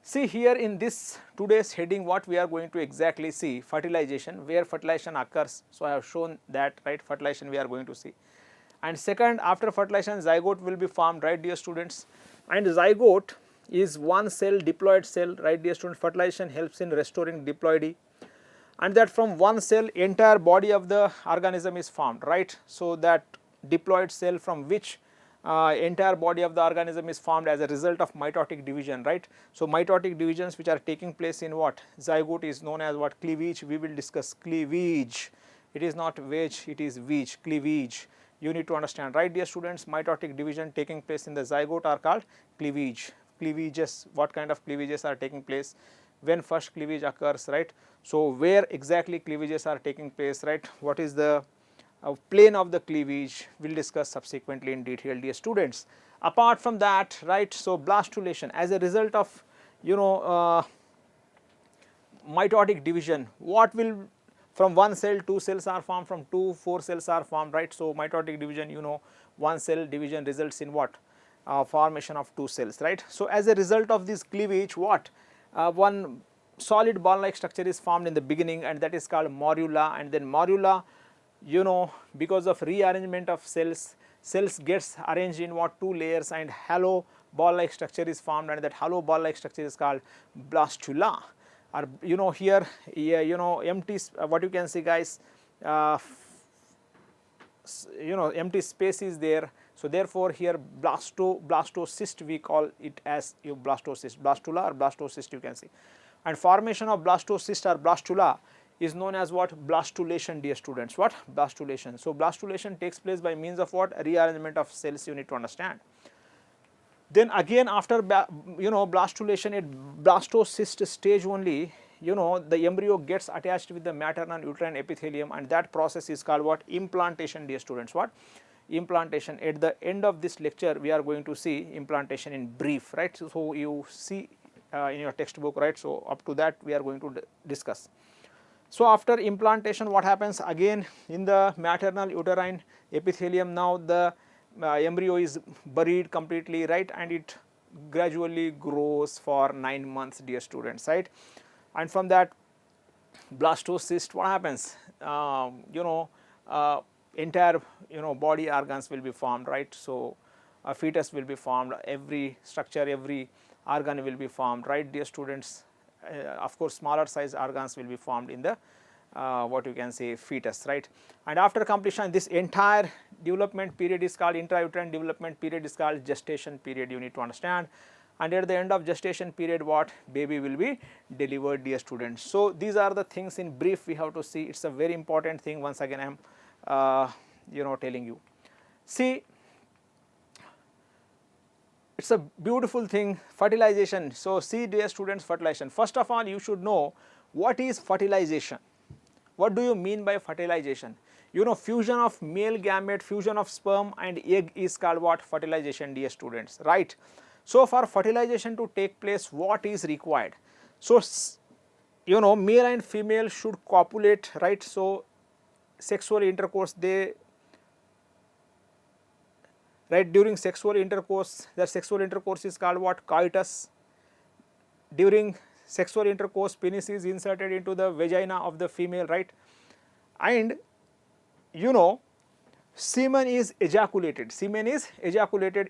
See here in this today's heading, what we are going to exactly see, fertilization, where fertilization occurs. So I have shown that, right, fertilization we are going to see. And second, after fertilization, zygote will be formed, right dear students, and zygote is one cell diploid cell, right dear students. Fertilization helps in restoring diploidy, and that from one cell entire body of the organism is formed, right. So that diploid cell from which entire body of the organism is formed as a result of mitotic division, right. So mitotic divisions which are taking place in what, zygote is known as what, cleavage. We will discuss cleavage. It is not veg, it is veach, cleavage. You need to understand, right dear students, mitotic division taking place in the zygote are called cleavage. Cleavages, what kind of cleavages are taking place, when first cleavage occurs, right. So where exactly cleavages are taking place, right, what is the plane of the cleavage, we will discuss subsequently in detail dear students. Apart from that, right, so blastulation as a result of mitotic division, what will, from one cell 2 cells are formed, from 2 4 cells are formed, right. So mitotic division, one cell division results in what, formation of 2 cells, right. So as a result of this cleavage, what, one solid ball like structure is formed in the beginning, and that is called morula, and then morula, because of rearrangement of cells gets arranged in what, 2 layers, and hollow ball like structure is formed, and that hollow ball like structure is called blastula. Or here, empty, what you can see guys, empty space is there. So therefore here blastocyst we call it as blastocyst, blastula or blastocyst you can see. And formation of blastocyst or blastula is known as what, blastulation dear students. What, blastulation. So blastulation takes place by means of what, rearrangement of cells, you need to understand. Then again after blastulation at blastocyst stage only, the embryo gets attached with the maternal uterine epithelium, and that process is called what, implantation dear students. What, implantation. At the end of this lecture we are going to see implantation in brief, right. So you see in your textbook, right. So up to that we are going to discuss. So after implantation, what happens again in the maternal uterine epithelium, now the embryo is buried completely, right, and it gradually grows for 9 months dear students, right. And from that blastocyst, what happens, entire body organs will be formed, right. So a fetus will be formed, every structure, every organ will be formed, right dear students. Of course smaller size organs will be formed in the what you can say, fetus, right. And after completion, this entire development period is called, intrauterine development period is called gestation period, you need to understand. And at the end of gestation period, what, baby will be delivered dear students. So these are the things in brief we have to see. It's a very important thing, once again I am telling you. See, it's a beautiful thing, fertilization. So see dear students, fertilization. First of all, you should know what is fertilization. What do you mean by fertilization? Fusion of male gamete, fusion of sperm and egg is called what, fertilization dear students, right. So for fertilization to take place, what is required? So male and female should copulate, right. So sexual intercourse, during sexual intercourse, the sexual intercourse is called what, coitus. During sexual intercourse, penis is inserted into the vagina of the female, right. And semen is ejaculated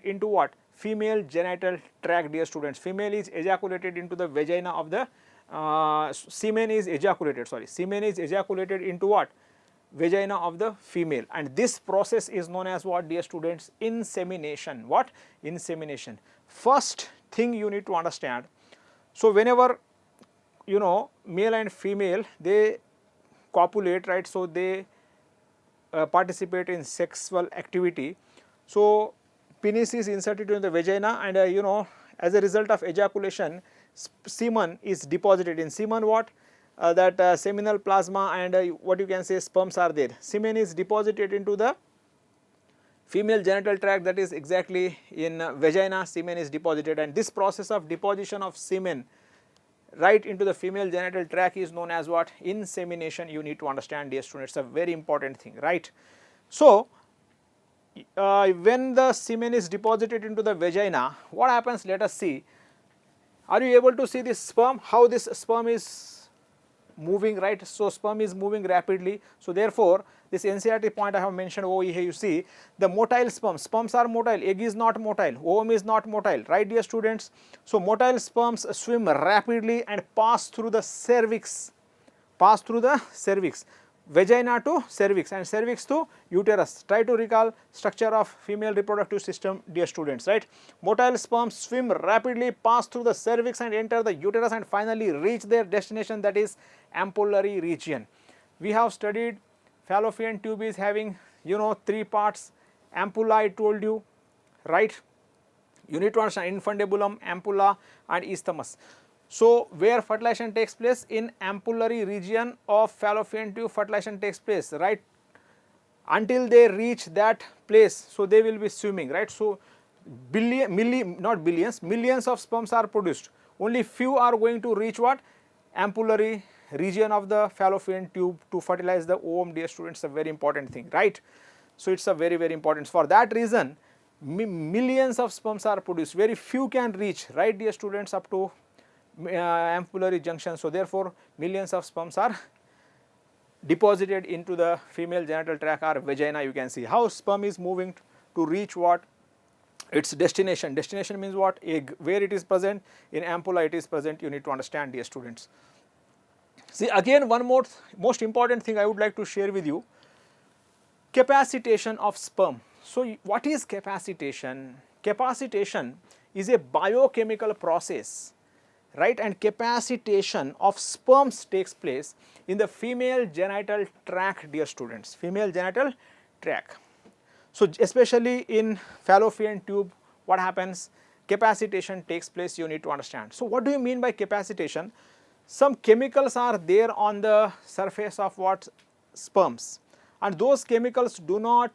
into what, female genital tract dear students. Female is ejaculated into the vagina of the semen is ejaculated into what, vagina of the female, and this process is known as what dear students, insemination. What, insemination. First thing you need to understand, so whenever male and female they copulate, right, so they participate in sexual activity, so penis is inserted into the vagina, and as a result of ejaculation, semen is deposited. In semen, what, that seminal plasma and what you can say, sperms are there. Semen is deposited into the female genital tract, that is exactly in vagina, semen is deposited, and this process of deposition of semen right into the female genital tract is known as what, insemination. You need to understand dear students, it's a very important thing, right. So when the semen is deposited into the vagina, what happens, let us see. Are you able to see this sperm, how this sperm is moving, right? So sperm is moving rapidly. So therefore, this NCERT point I have mentioned over here, you see the motile sperms are motile, egg is not motile, ovum is not motile, right dear students? So motile sperms swim rapidly and pass through the cervix, vagina to cervix and cervix to uterus. Try to recall structure of female reproductive system dear students, right? Motile sperms swim rapidly, pass through the cervix and enter the uterus and finally reach their destination, that is ampullary region. We have studied fallopian tube is having, you know, 3 parts, ampulla I told you, right? You need to understand infundibulum, ampulla and isthmus. So where fertilization takes place? In ampullary region of fallopian tube fertilization takes place, right? Until they reach that place, so they will be swimming, right? So not billions, millions of sperms are produced. Only few are going to reach what? Ampullary region of the fallopian tube to fertilize the ovum dear students, a very important thing, right? So it's a very, very important. For that reason, millions of sperms are produced, very few can reach, right dear students, up to ampullary junction. So therefore, millions of sperms are deposited into the female genital tract or vagina. You can see how sperm is moving to reach what? Its destination. Destination means what? Egg. Where it is present? In ampulla it is present. You need to understand, dear students. See, again one more most important thing I would like to share with you, capacitation of sperm. So what is capacitation? Capacitation is a biochemical process, right? And capacitation of sperms takes place in the female genital tract dear students, female genital tract. So especially in fallopian tube, what happens? Capacitation takes place, you need to understand. So what do you mean by capacitation? Some chemicals are there on the surface of what? Sperms, and those chemicals do not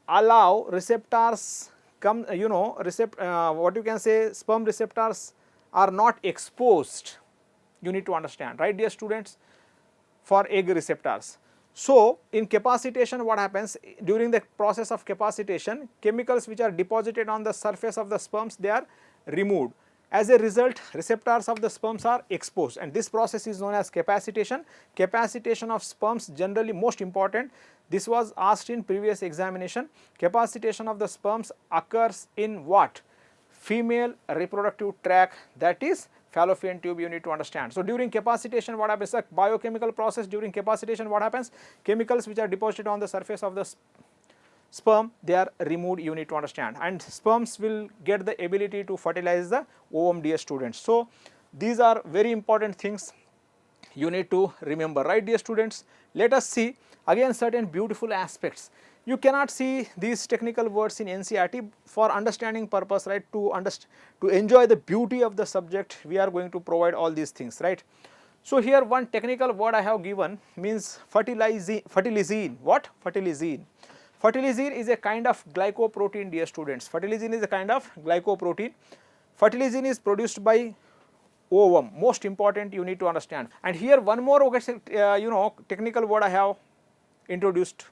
allow receptors come, you know, what you can say, sperm receptors are not exposed, you need to understand, right dear students, for egg receptors. So in capacitation what happens? During the process of capacitation, chemicals which are deposited on the surface of the sperms, they are removed. As a result, receptors of the sperms are exposed, and this process is known as capacitation. Capacitation of sperms, generally most important, this was asked in previous examination. Capacitation of the sperms occurs in what? Female reproductive tract, that is fallopian tube, you need to understand. So during capacitation what happens? A biochemical process. During capacitation what happens? Chemicals which are deposited on the surface of the sperm, they are removed, you need to understand, and sperms will get the ability to fertilize the ovum dear students. So these are very important things you need to remember, right dear students. Let us see again certain beautiful aspects. You cannot see these technical words in NCERT. For understanding purpose, right, to enjoy the beauty of the subject, we are going to provide all these things, right. So here one technical word I have given means fertilizine. What? Fertilizine. Fertilizine is a kind of glycoprotein dear students. Fertilizine is a kind of glycoprotein. Fertilizine is produced by ovum, most important, you need to understand. And here one more you know, technical word I have introduced,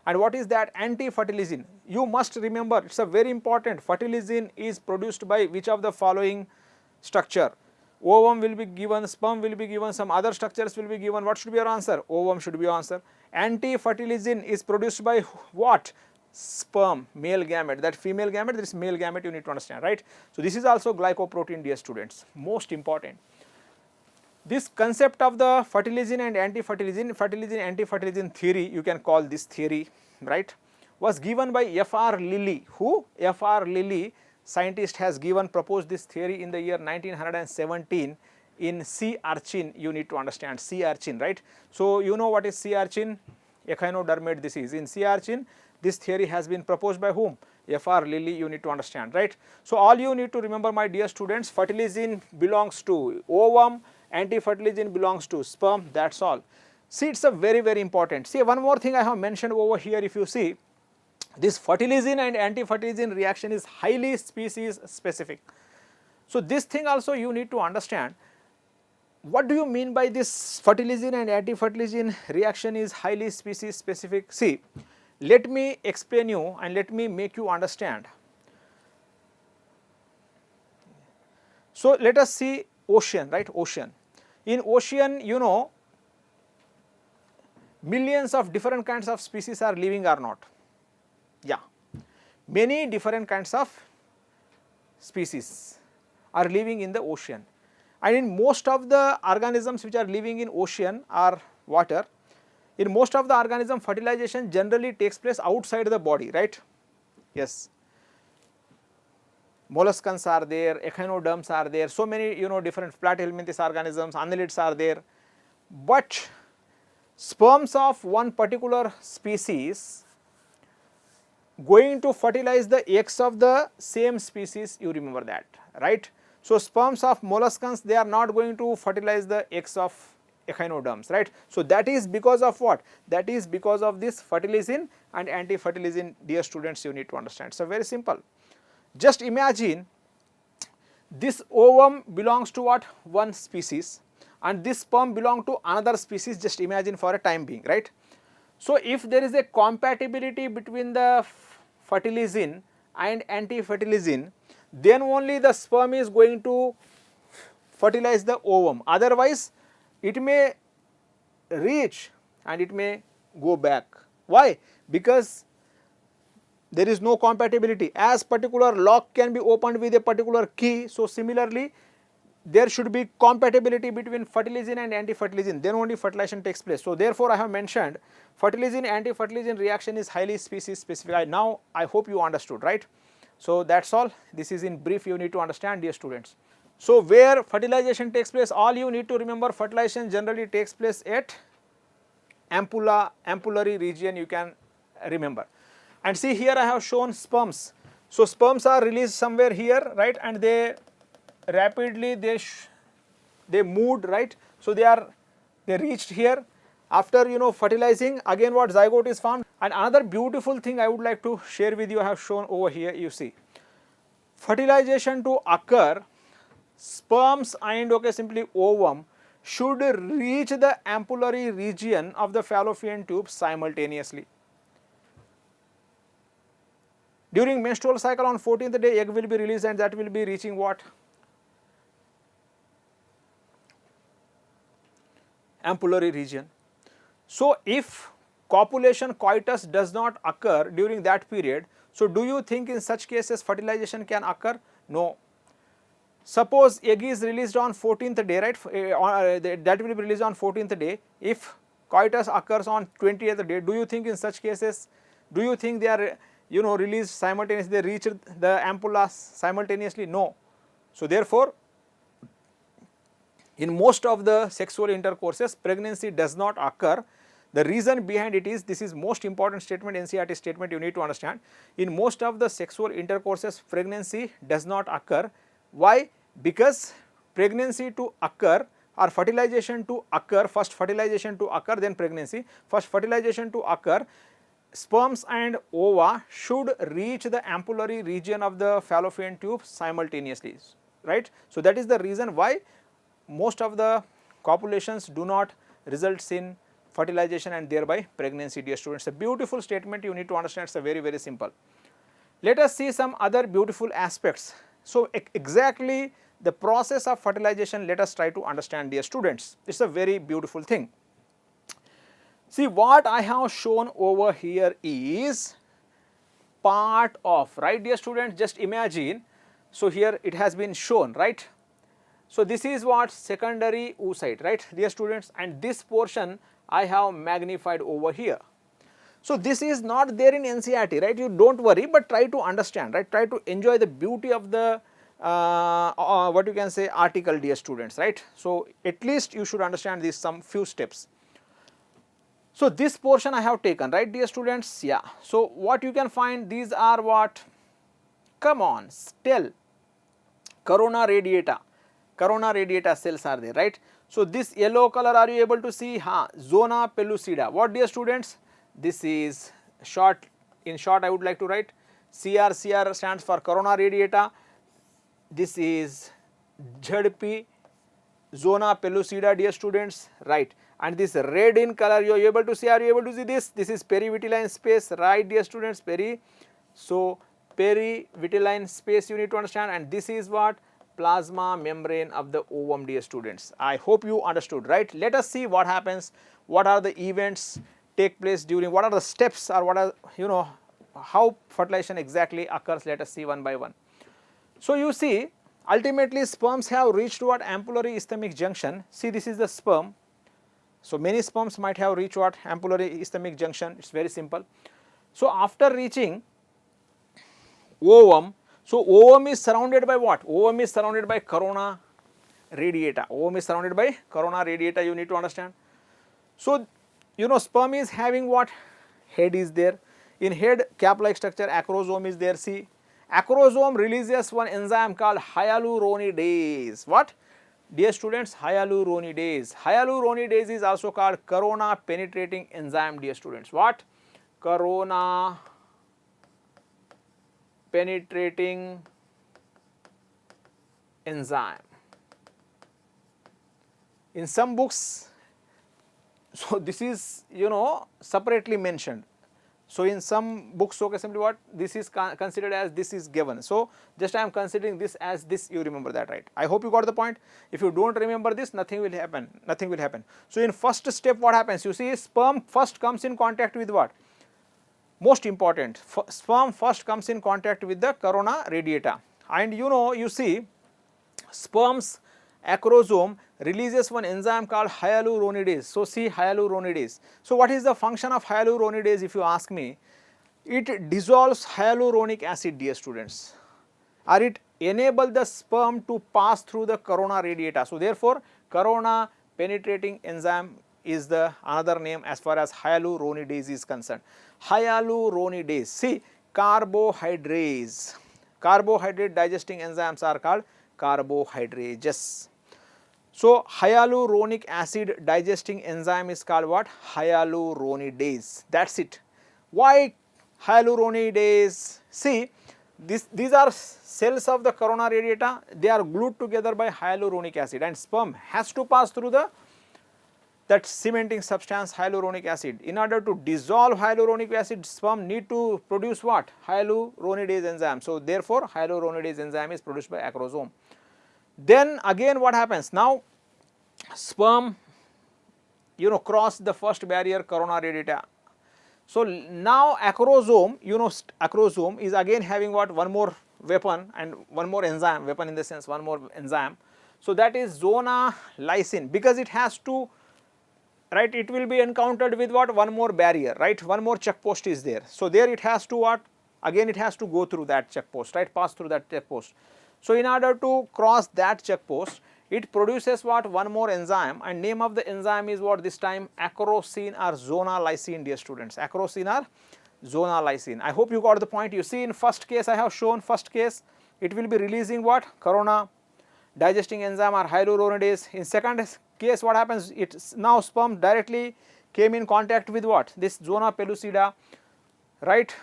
and what is that? Anti-fertilizine. You must remember, it's a very important. Fertilizine is produced by which of the following structure? Ovum will be given, sperm will be given, some other structures will be given. What should be your answer? Ovum should be your answer. Anti-fertilizine is produced by what? Sperm, male gamete. That female gamete, this male gamete, you need to understand, right. So this is also glycoprotein dear students, most important. This concept of the fertilizine and anti-fertilizine, fertilizine anti-fertilizine theory, you can call this theory, right, was given by F.R. Lilly. Who? F.R. Lilly, scientist, has proposed this theory in the year 1917 in sea urchin, you need to understand, sea urchin, right. So you know what is sea urchin? Echinodermate this is. In sea urchin, this theory has been proposed by whom? F.R. Lilly, you need to understand, right. So all you need to remember, my dear students, fertilizine belongs to ovum, anti-fertilizine belongs to sperm, that's all. See, it's a very, very important. See, one more thing I have mentioned over here, if you see, this fertilizine and anti-fertilizine reaction is highly species specific. So this thing also you need to understand. What do you mean by this fertilizine and anti-fertilizine reaction is highly species specific? See, let me explain you and let me make you understand. So let us see ocean, right, ocean. In ocean, you know, millions of different kinds of species are living or not? Yeah, many different kinds of species are living in the ocean, and in most of the organisms which are living in ocean or water, in most of the organism fertilization generally takes place outside the body, right? Yes, molluscans are there, echinoderms are there, so many, you know, different platyhelminthes organisms, annelids are there, but sperms of one particular species going to fertilize the eggs of the same species, you remember that, right? So sperms of molluscans, they are not going to fertilize the eggs of echinoderms, right? So that is because of what? That is because of this fertilizin and anti-fertilizin, dear students, you need to understand. So very simple. Just imagine this ovum belongs to what? One species, and this sperm belong to another species, just imagine for a time being, right? So if there is a compatibility between the fertilizin and anti-fertilizin, then only the sperm is going to fertilize the ovum, otherwise it may reach and it may go back. Why? Because there is no compatibility. As particular lock can be opened with a particular key, so similarly there should be compatibility between fertilizin and anti-fertilizin, then only fertilization takes place. So therefore I have mentioned fertilizin anti-fertilizin reaction is highly species specific. Now I hope you understood, right? So that's all. This is in brief, you need to understand, dear students. So where fertilization takes place, all you need to remember, fertilization generally takes place at ampulla, ampullary region, you can remember. And see, here I have shown sperms. So sperms are released somewhere here, right, and they rapidly they moved, right. So they reached here. After, you know, fertilizing, again what? Zygote is formed. And another beautiful thing I would like to share with you, I have shown over here. You see, fertilization to occur, sperms and, okay, simply ovum should reach the ampullary region of the fallopian tube simultaneously. During menstrual cycle on 14th day, egg will be released and that will be reaching what? Ampullary region. So if copulation, coitus does not occur during that period, so do you think in such cases fertilization can occur? No. Suppose egg is released on 14th day, right, that will be released on 14th day. If coitus occurs on 20th day, do you think in such cases, do you think they are, you know, released simultaneously, they reach the ampulla simultaneously? No. So therefore in most of the sexual intercourses, pregnancy does not occur. The reason behind it is, this is most important statement, NCERT statement, you need to understand. In most of the sexual intercourses, pregnancy does not occur. Why? Because pregnancy to occur or fertilization to occur, first fertilization to occur, then pregnancy. First fertilization to occur, sperms and ova should reach the ampullary region of the fallopian tube simultaneously, right. So that is the reason why most of the copulations do not result in fertilization and thereby pregnancy, dear students. A beautiful statement, you need to understand, it's a very, very simple. Let us see some other beautiful aspects. So exactly the process of fertilization, let us try to understand, dear students. It's a very beautiful thing. See, what I have shown over here is part of, right, dear students, just imagine. So here it has been shown, right. So this is what? Secondary oocyte, right, dear students, and this portion I have magnified over here. So this is not there in NCERT, right, you don't worry, but try to understand, right, try to enjoy the beauty of the what you can say article, dear students, right. So at least you should understand these some few steps. So this portion I have taken, right, dear students, yeah. So what you can find, these are what? Come on, tell. Corona radiata. Corona radiata cells are there, right. So this yellow color, are you able to see? Zona pellucida. What, dear students? This is short, in short I would like to write CR stands for corona radiata. This is ZP, zona pellucida, dear students, right. And this red in color, you are able to see, are you able to see this? This is perivitelline space, right, dear students, so perivitelline space you need to understand, and this is what? plasma membrane of the ovum, dear students. I hope you understood, right? Let us see what happens, what are the events take place during, what are the steps, or what are, how fertilization exactly occurs. Let us see one by one. So you see, ultimately sperms have reached what ampullary isthmic junction. See, this is the sperm. So many sperms might have reached what ampullary isthmic junction. It's very simple. So after reaching ovum, so ovum is surrounded by what? Ovum is surrounded by corona radiata. Ovum is surrounded by corona radiata, you need to understand. So, sperm is having what? Head is there. In head, cap-like structure, acrosome is there. See, acrosome releases one enzyme called hyaluronidase. What? Dear students, hyaluronidase. Hyaluronidase is also called corona penetrating enzyme, dear students. What? Corona penetrating enzyme. In some books, so this is separately mentioned. So in some books, okay, simply what this is considered as, this is given. So just I am considering this as this, you remember that, right? I hope you got the point. If you don't remember this, nothing will happen, nothing will happen. So in first step, what happens? You see, sperm first comes in contact with what? Most important, sperm first comes in contact with the corona radiata, and you see, sperm's acrosome releases one enzyme called hyaluronidase. So see, hyaluronidase. So what is the function of hyaluronidase, if you ask me? It dissolves hyaluronic acid, dear students, or it enables the sperm to pass through the corona radiata. So therefore, corona penetrating enzyme is the another name as far as hyaluronidase is concerned. Hyaluronidase, see, carbohydrase. Carbohydrate digesting enzymes are called carbohydrases. So hyaluronic acid digesting enzyme is called what? Hyaluronidase. That's it. Why hyaluronidase? See, these are cells of the corona radiata. They are glued together by hyaluronic acid, and sperm has to pass through that cementing substance, hyaluronic acid. In order to dissolve hyaluronic acid, sperm need to produce what? Hyaluronidase enzyme. So therefore, hyaluronidase enzyme is produced by acrosome. Then again what happens? Now sperm cross the first barrier, corona radiata. So now acrosome, acrosome is again having what? One more weapon and one more enzyme, weapon in the sense one more enzyme. So that is zona lysine, because it has to, right, it will be encountered with what? One more barrier, right, one more check post is there. So there it has to what? Again it has to go through that check post, right, pass through that check post. So in order to cross that check post, it produces what? One more enzyme, and name of the enzyme is what this time? Acrosine or zona lysine, dear students. Acrosine or zona lysine. I hope you got the point. You see, in first case I have shown, first case it will be releasing what? Corona digesting enzyme or hyaluronidase. In second case what happens? It's now sperm directly came in contact with what? This zona pellucida, right?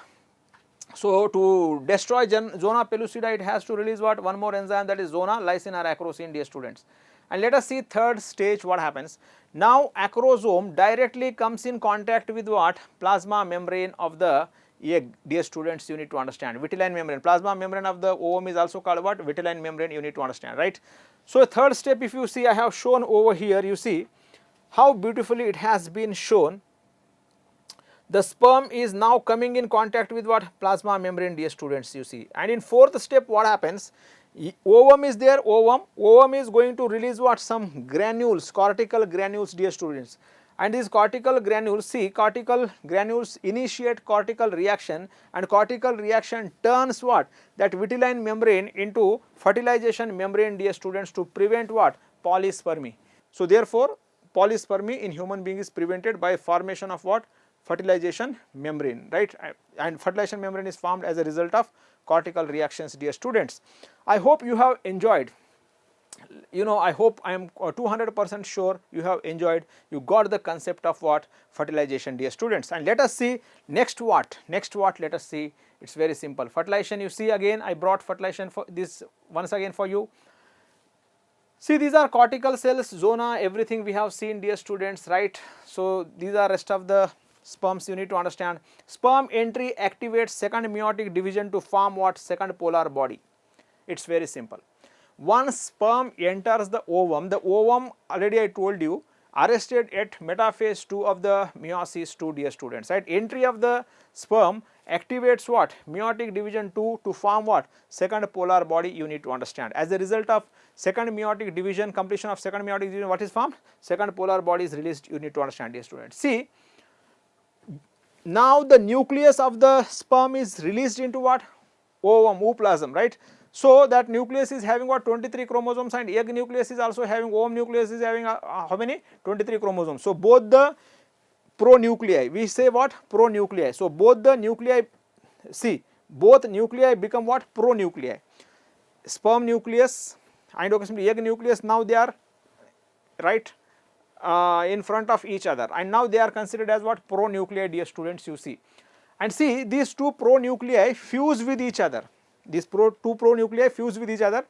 So to destroy zona pellucida, it has to release what? One more enzyme, that is zona lysine or acrosine, dear students. And let us see third stage what happens. Now acrosome directly comes in contact with what? Plasma membrane of the egg, dear students, you need to understand. Vitelline membrane, plasma membrane of the ovum is also called what? Vitelline membrane, you need to understand, right? So third step, if you see, I have shown over here, you see how beautifully it has been shown. The sperm is now coming in contact with what? Plasma membrane, dear students, you see. And in fourth step what happens? Ovum is there, ovum is going to release what? Some granules, cortical granules, dear students. And these cortical granules, see, cortical granules initiate cortical reaction, and cortical reaction turns what? That vitelline membrane into fertilization membrane, dear students, to prevent what? Polyspermy. So therefore, polyspermy in human being is prevented by formation of what? Fertilization membrane, right? And fertilization membrane is formed as a result of cortical reactions, dear students. I hope you have enjoyed. I hope, I am 200% sure you have enjoyed, you got the concept of what? Fertilization, dear students. And let us see next what? Next what? Let us see. It's very simple. Fertilization, you see, again I brought fertilization for this once again for you. See, these are cortical cells, zona, everything we have seen, dear students, right? So these are rest of the sperms, you need to understand. Sperm entry activates second meiotic division to form what? Second polar body. It's very simple. once sperm enters the ovum already I told you arrested at metaphase 2 of the meiosis 2, dear students, right. Entry of the sperm activates what? Meiotic division 2 to form what? Second polar body, you need to understand. As a result of second meiotic division, completion of second meiotic division, what is formed? Second polar body is released, you need to understand, dear students. See, now the nucleus of the sperm is released into what? Ovum, ooplasm, right. So that nucleus is having what? 23 chromosomes, and egg nucleus is also having, ovum nucleus is having how many? 23 chromosomes. So both the pronuclei, we say what? Pronuclei. So both the nuclei, see, both nuclei become what? Pronuclei. Sperm nucleus and egg nucleus, now they are right in front of each other, and now they are considered as what? Pronuclei, dear students, you see. And see, these two pronuclei fuse with each other. These two pronuclei fuse with each other,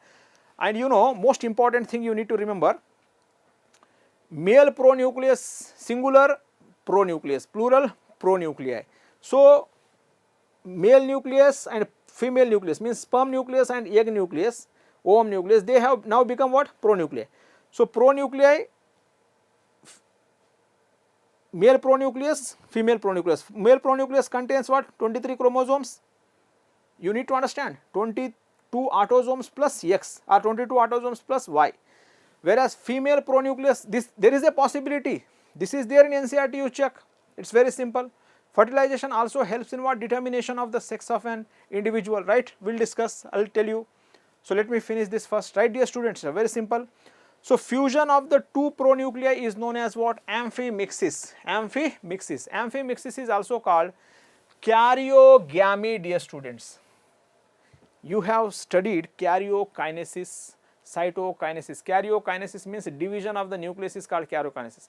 and you know, most important thing you need to remember, male pronucleus singular, pronucleus plural, pronuclei. So male nucleus and female nucleus means sperm nucleus and egg nucleus, ovum nucleus, they have now become what? Pronuclei. So pronuclei, male pronucleus, female pronucleus. Male pronucleus contains what? 23 chromosomes. You need to understand, 22 autosomes plus X or 22 autosomes plus Y. Whereas female pronucleus, there is a possibility. This is there in NCERT, you check. It's very simple. Fertilization also helps in what? Determination of the sex of an individual, right? We'll discuss, I'll tell you. So let me finish this first, right, dear students? Very simple. So fusion of the two pronuclei is known as what? Amphimixis. Amphimixis. Amphimixis is also called karyogamy, dear students. You have studied karyokinesis, cytokinesis. Karyokinesis means division of the nucleus is called karyokinesis.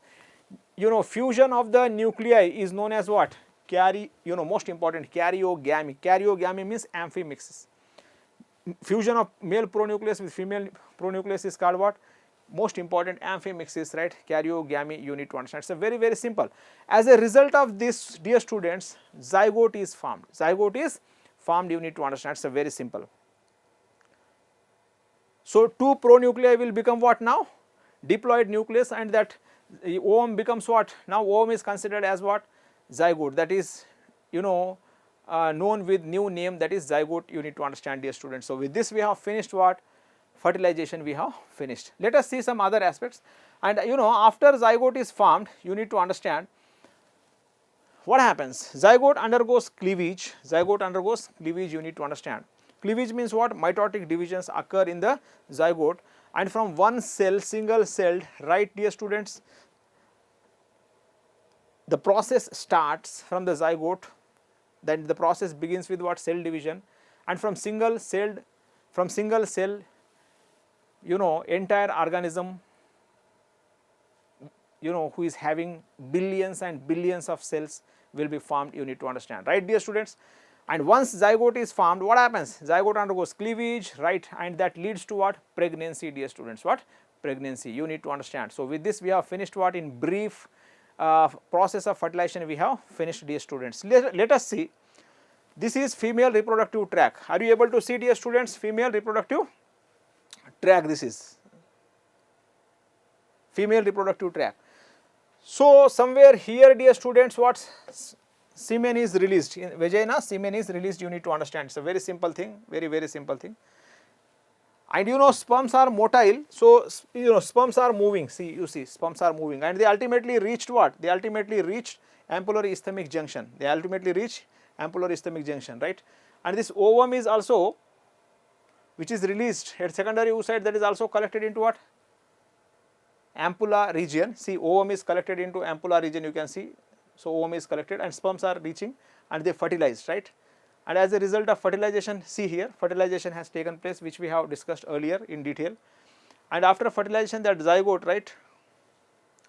You know, fusion of the nuclei is known as what? Most important, karyogamy. Karyogamy means amphimixis. Fusion of male pronucleus with female pronucleus is called what? Most important, amphimixis, right? Karyogamy, you need to understand. It's a very, very simple. As a result of this, dear students, zygote is formed. Zygote is formed, you need to understand. It's a very simple. So two pronuclei will become what now? Diploid nucleus, and that ovum becomes what? Now ovum is considered as what? Zygote. That is, you know, known with new name, that is zygote, you need to understand, dear students. So with this we have finished what? Fertilization we have finished. Let us see some other aspects. And you know, after zygote is formed, you need to understand what happens. Zygote undergoes cleavage. Zygote undergoes cleavage, you need to understand. Cleavage means what? Mitotic divisions occur in the zygote, and from one cell, single celled, right, dear students, the process starts from the zygote. Then the process begins with what? Cell division, and from single cell, you know, entire organism, you know, who is having billions and billions of cells will be formed, you need to understand, right, dear students. And once zygote is formed, what happens? Zygote undergoes cleavage, right, and that leads to what? Pregnancy, dear students. What? Pregnancy, you need to understand. So with this we have finished what? In brief process of fertilization we have finished, dear students. Let us see. This is female reproductive tract. Are you able to see, dear students? Female reproductive tract, this is female reproductive tract. So somewhere here, dear students, what? Semen is released in vagina, semen is released, you need to understand. It's a very simple thing, very, very simple thing. And you know, sperms are motile, so you know, sperms are moving. See, you see, sperms are moving, and they ultimately reached what? They ultimately reached ampullary isthmic junction. They ultimately reach ampullary isthmic junction, right? And this ovum is also, which is released at secondary oocyte, that is also collected into what? Ampulla region. See, ovum is collected into ampulla region, you can see. So ovum is collected and sperms are reaching and they fertilized, right? And as a result of fertilization, see here, fertilization has taken place, which we have discussed earlier in detail. And after fertilization, that zygote, right,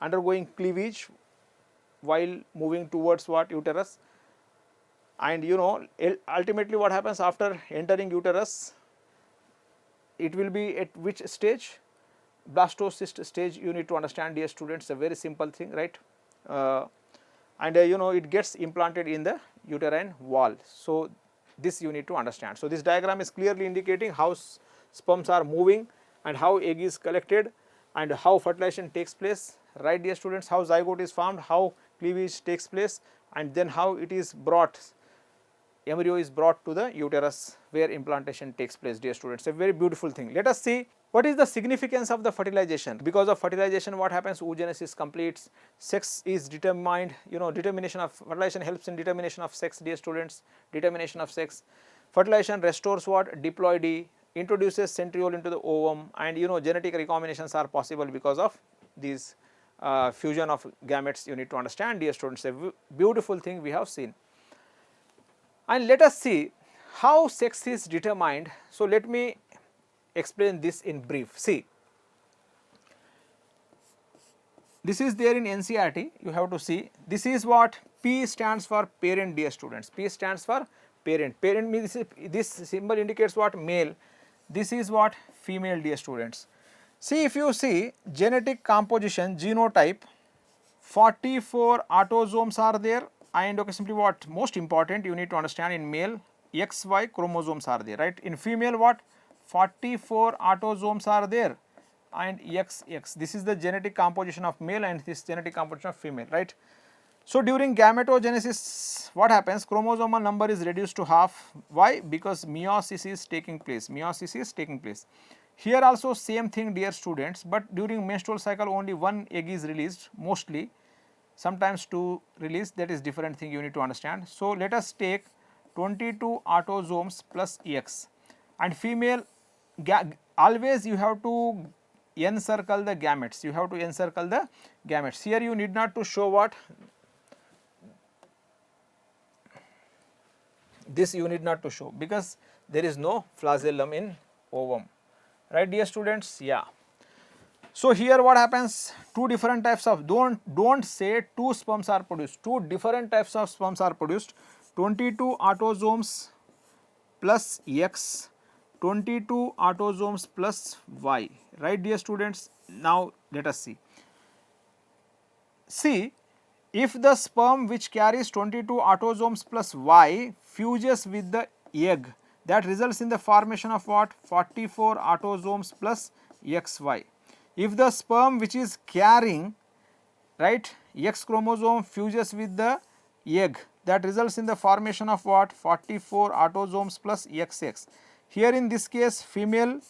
undergoing cleavage while moving towards what? Uterus. And you know, ultimately what happens after entering uterus, it will be at which stage? Blastocyst stage, you need to understand, dear students. A very simple thing, right? And you know, it gets implanted in the uterine wall. So this you need to understand. So this diagram is clearly indicating how sperms are moving and how egg is collected and how fertilization takes place, right dear students, how zygote is formed, how cleavage takes place, and then how it is brought, embryo is brought to the uterus where implantation takes place, dear students. A very beautiful thing. Let us see what is the significance of the fertilization. Because of fertilization, what happens? Oogenesis completes, sex is determined, determination of fertilization helps in determination of sex, dear students, determination of sex. Fertilization restores what? Diploidy, introduces centriole into the ovum, and genetic recombinations are possible because of these fusion of gametes. You need to understand, dear students, a beautiful thing we have seen. And let us see how sex is determined. So, let me explain this in brief. See, this is there in NCERT, you have to see. This is what P stands for parent, dear students. P stands for parent. Parent means this symbol indicates what? Male. This is what? Female, dear students. See, if you see genetic composition, genotype, 44 autosomes are there, and okay, simply what? Most important you need to understand, in male XY chromosomes are there, right? In female what? 44 autosomes are there and XX. This is the genetic composition of male and this genetic composition of female, right? So, during gametogenesis what happens? Chromosomal number is reduced to half. Why? Because meiosis is taking place. Meiosis is taking place. Here also same thing, dear students, but during menstrual cycle only one egg is released, mostly, sometimes two release, that is different thing you need to understand. So, let us take 22 autosomes plus X, and female always you have to encircle the gametes, you have to encircle the gametes. Here you need not to show what? This you need not to show because there is no flagellum in ovum, right dear students? Yeah. So, here what happens? Two different types of, don't say two sperms are produced, two different types of sperms are produced, 22 autosomes plus X, 22 autosomes plus Y, right dear students? Now, let us see. See, if the sperm which carries 22 autosomes plus Y fuses with the egg, that results in the formation of what? 44 autosomes plus XY. If the sperm which is carrying, right, X chromosome fuses with the egg, that results in the formation of what? 44 autosomes plus XX. Here in this case female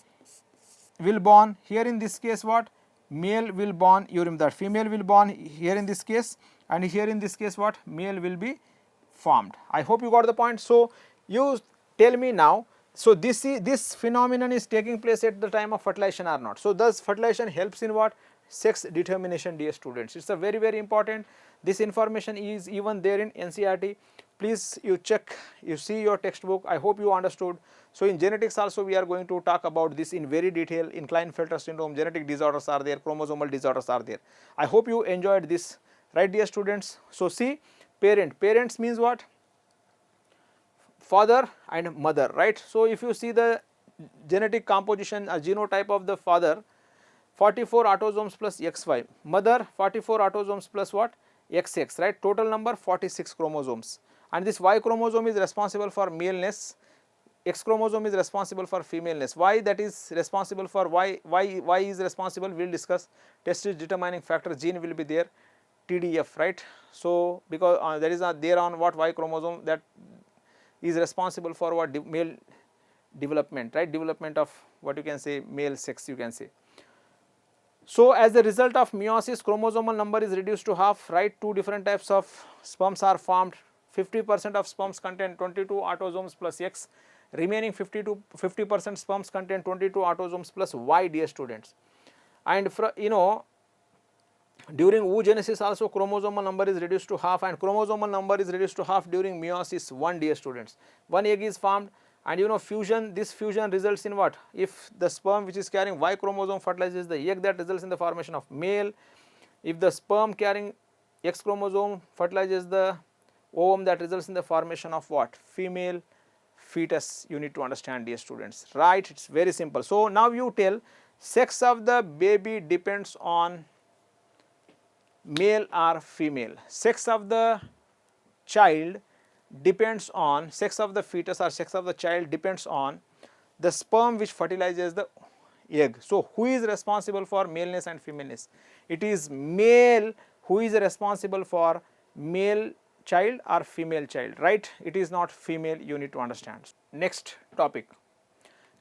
will born, here in this case what? Male will born, you remember that female will born here in this case, and here in this case what? Male will be formed. I hope you got the point. So, you tell me now, so this phenomenon is taking place at the time of fertilization or not? So, thus fertilization helps in what? Sex determination, dear students. It is a very, very important. This information is even there in NCERT. Please you check, you see your textbook. I hope you understood. So, in genetics also we are going to talk about this in very detail. In Klinefelter syndrome, genetic disorders are there, chromosomal disorders are there. I hope you enjoyed this, right dear students. So, see, parents means what? Father and mother, right? So, if you see the genetic composition, a genotype of the father, 44 autosomes plus XY, mother 44 autosomes plus what? XX, right? Total number 46 chromosomes, and this Y chromosome is responsible for maleness, X chromosome is responsible for femaleness. Why that is responsible for why is responsible, we will discuss. Testis determining factor gene will be there, TDF, right? So, because there is a there on what? Y chromosome, that is responsible for what? Male development, right? Development of what you can say, male sex, you can say. So, as a result of meiosis, chromosomal number is reduced to half, right? Two different types of sperms are formed. 50% of sperms contain 22 autosomes plus X, remaining 50% sperms contain 22 autosomes plus Y, dear students. And during oogenesis also chromosomal number is reduced to half, and chromosomal number is reduced to half during meiosis 1, dear students. One egg is formed, and fusion, this fusion results in what? If the sperm which is carrying Y chromosome fertilizes the egg, that results in the formation of male. If the sperm carrying X chromosome fertilizes the ovum, that results in the formation of what? Female fetus. You need to understand, dear students, right? It is very simple. So, now you tell, sex of the baby depends on male or female. Sex of the child depends on, sex of the fetus or sex of the child depends on the sperm which fertilizes the egg. So who is responsible for maleness and femaleness? It is male who is responsible for male child or female child, right? It is not female, you need to understand. Next topic,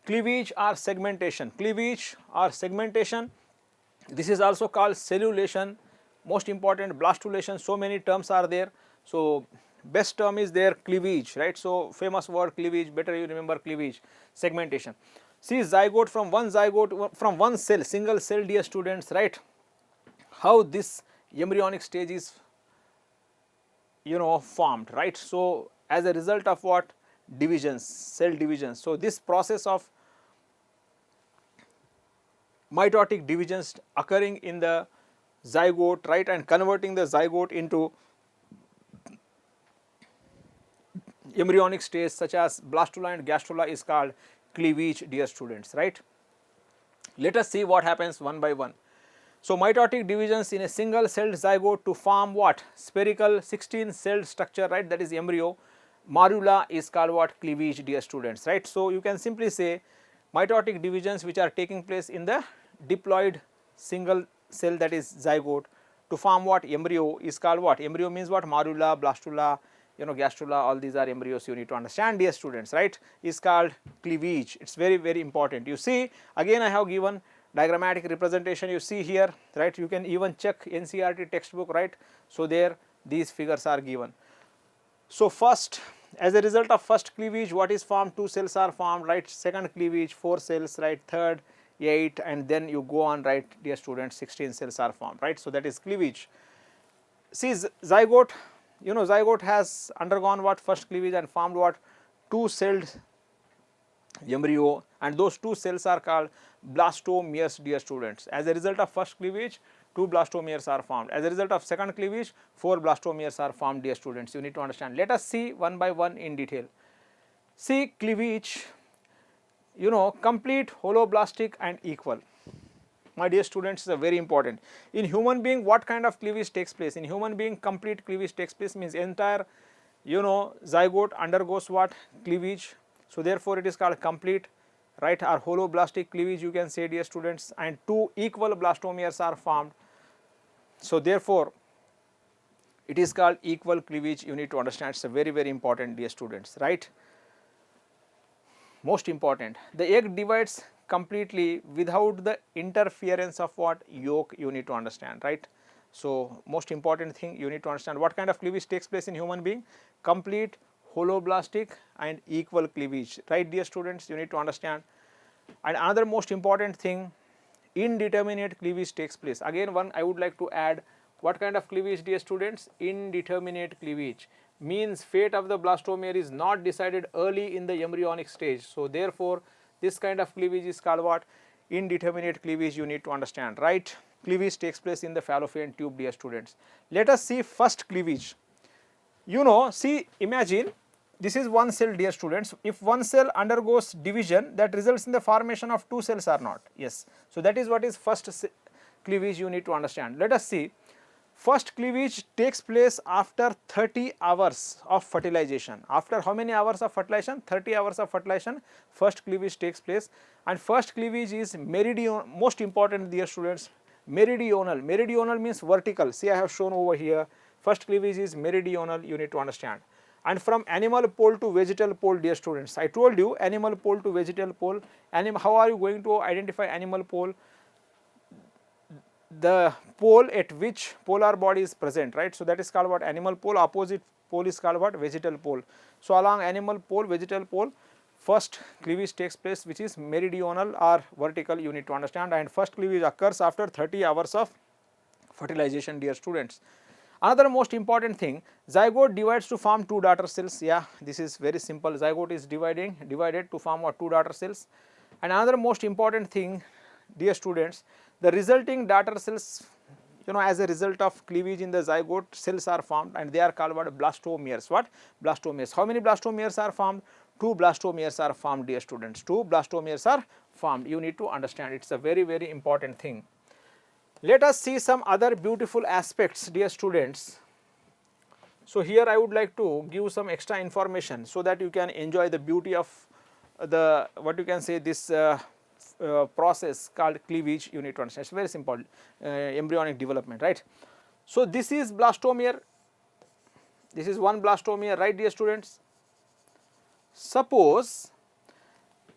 cleavage or segmentation. Cleavage or segmentation, this is also called cellulation, most important blastulation, so many terms are there. So best term is there cleavage, right? So famous word cleavage, better you remember cleavage. Segmentation, see zygote from one cell, single cell, dear students, right? How this embryonic stage is formed, right? So as a result of what? Divisions, cell divisions. So this process of mitotic divisions occurring in the zygote, right, and converting the zygote into embryonic stage such as blastula and gastrula is called cleavage, dear students, right? Let us see what happens one by one. So mitotic divisions in a single celled zygote to form what? Spherical 16 celled structure, right, that is embryo. Morula is called what? Cleavage, dear students, right? So you can simply say mitotic divisions which are taking place in the diploid single cell, that is zygote, to form what? Embryo is called what? Embryo means what? Morula, blastula, gastrula, all these are embryos, you need to understand, dear students, right? Is called cleavage. It's very, very important. You see, again I have given diagrammatic representation, you see here, right? You can even check NCERT textbook, right? So there these figures are given. So first, as a result of first cleavage, what is formed? 2 cells are formed, right? Second cleavage, 4 cells, right? Third, 8, and then you go on, right, dear students, 16 cells are formed, right? So that is cleavage. See zygote, zygote has undergone what? First cleavage and formed what? 2 celled embryo, and those 2 cells are called blastomeres, dear students. As a result of first cleavage, 2 blastomeres are formed. As a result of second cleavage, 4 blastomeres are formed, dear students. You need to understand. Let us see one by one in detail. See cleavage, complete, holoblastic and equal. My dear students, is very important. In human being, what kind of cleavage takes place? In human being, complete cleavage takes place, means entire, zygote undergoes what? Cleavage. So therefore it is called complete, right, or holoblastic cleavage, you can say, dear students, and 2 equal blastomeres are formed. So therefore it is called equal cleavage, you need to understand. It's a very, very important, dear students, right? Most important, the egg divides completely without the interference of what? Yolk, you need to understand, right? So most important thing, you need to understand what kind of cleavage takes place in human being? Complete, holoblastic and equal cleavage, right, dear students, you need to understand. And another most important thing, indeterminate cleavage takes place. Again one I would like to add, what kind of cleavage, dear students? Indeterminate cleavage, means fate of the blastomere is not decided early in the embryonic stage. So therefore this kind of cleavage is called what? Indeterminate cleavage, you need to understand, right? Cleavage takes place in the fallopian tube, dear students. Let us see first cleavage. See, imagine this is one cell, dear students. If one cell undergoes division, that results in the formation of 2 cells or not? Yes. So that is what is first cleavage, you need to understand. Let us see. First cleavage takes place after 30 hours of fertilization. After how many hours of fertilization? 30 hours of fertilization, first cleavage takes place. And first cleavage is meridional, most important, dear students, meridional. Meridional means vertical. See, I have shown over here. First cleavage is meridional, you need to understand. And from animal pole to vegetal pole, dear students, I told you animal pole to vegetal pole. How are you going to identify animal pole? The pole at which polar body is present, right? So that is called what? Animal pole. Opposite pole is called what? Vegetal pole. So along animal pole, vegetal pole, first cleavage takes place, which is meridional or vertical, you need to understand. And first cleavage occurs after 30 hours of fertilization, dear students. Another most important thing, zygote divides to form 2 daughter cells. Yeah, this is very simple. Zygote is divided to form what? 2 daughter cells. And another most important thing, dear students, the resulting daughter cells, as a result of cleavage in the zygote, cells are formed and they are called what? Blastomeres. What? Blastomeres. How many blastomeres are formed? 2 blastomeres are formed, dear students. 2 blastomeres are formed. You need to understand. It's a very, very important thing. Let us see some other beautiful aspects, dear students. So here I would like to give some extra information so that you can enjoy the beauty of the, what you can say, this process called cleavage you need to understand. It's very simple embryonic development, right. So this is blastomere, this is one blastomere, right dear students. Suppose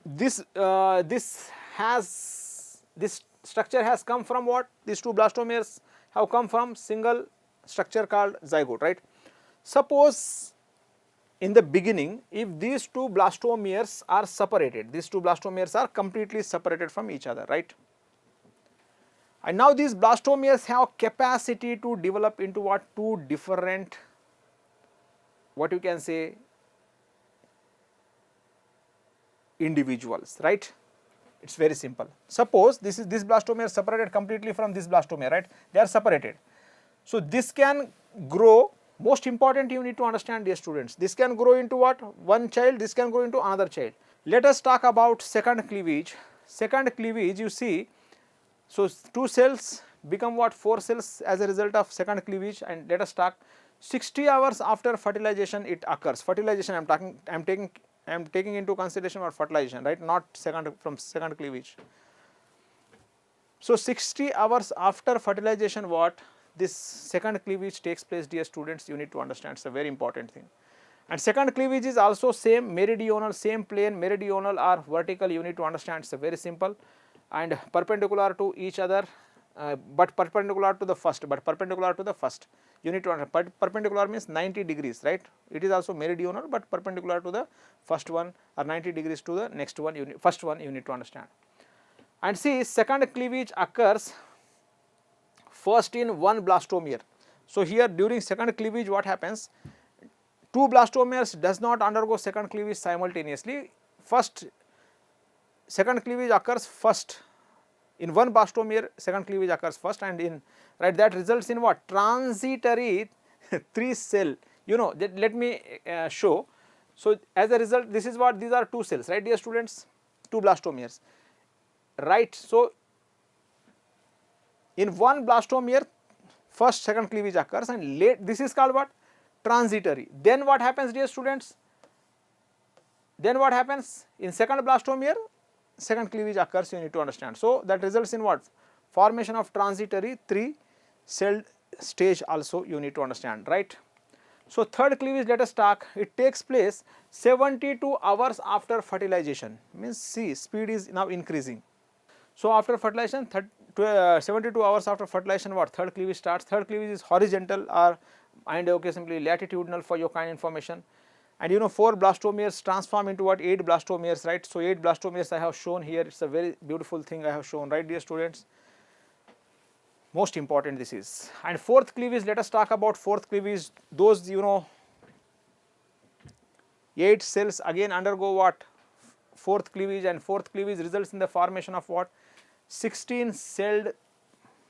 this structure has come from what? These two blastomeres have come from single structure called zygote, right. Suppose in the beginning, if these two blastomeres are separated, these two blastomeres are completely separated from each other, right. And now these blastomeres have capacity to develop into what? Two different, what you can say, individuals, right. It is very simple. Suppose this blastomere separated completely from this blastomere, right, they are separated. So this can grow, most important you need to understand dear students, this can grow into what? One child, this can grow into another child. Let us talk about second cleavage. Second cleavage, you see, so two cells become what? Four cells as a result of second cleavage. And let us talk 60 hours after fertilization it occurs. Fertilization I am taking into consideration what? Fertilization, right, not from second cleavage. So 60 hours after fertilization, what? This second cleavage takes place dear students, you need to understand, it's a very important thing. And second cleavage is also same meridional, same plane, meridional or vertical, you need to understand, it's a very simple, and perpendicular to each other, but perpendicular to the first, you need to understand. Perpendicular means 90 degrees, right, it is also meridional but perpendicular to the first one, or 90 degrees to the next one, first one you need to understand. And see, second cleavage occurs first in one blastomere. So here during second cleavage what happens? Two blastomeres does not undergo second cleavage simultaneously. Second cleavage occurs first in one blastomere, second cleavage occurs first, and in, right, that results in what? Transitory 3 cell, you know, let me show. So as a result, this is what? These are two cells, right dear students, two blastomeres, right. So in one blastomere first second cleavage occurs, and this is called what? Transitory. Then what happens dear students? Then what happens? In second blastomere second cleavage occurs, you need to understand. So that results in what? Formation of transitory 3 cell stage also, you need to understand, right. So third cleavage, let us talk, it takes place 72 hours after fertilization, means see, speed is now increasing. So after fertilization, 72 hours after fertilization, what? Third cleavage starts. Third cleavage is horizontal or, and okay, simply latitudinal for your kind information. And you know, 4 blastomeres transform into what? 8 blastomeres, right. So 8 blastomeres I have shown here, it's a very beautiful thing I have shown, right dear students, most important this is. And fourth cleavage, let us talk about fourth cleavage. Those, you know, 8 cells again undergo what? Fourth cleavage, and fourth cleavage results in the formation of what? 16 celled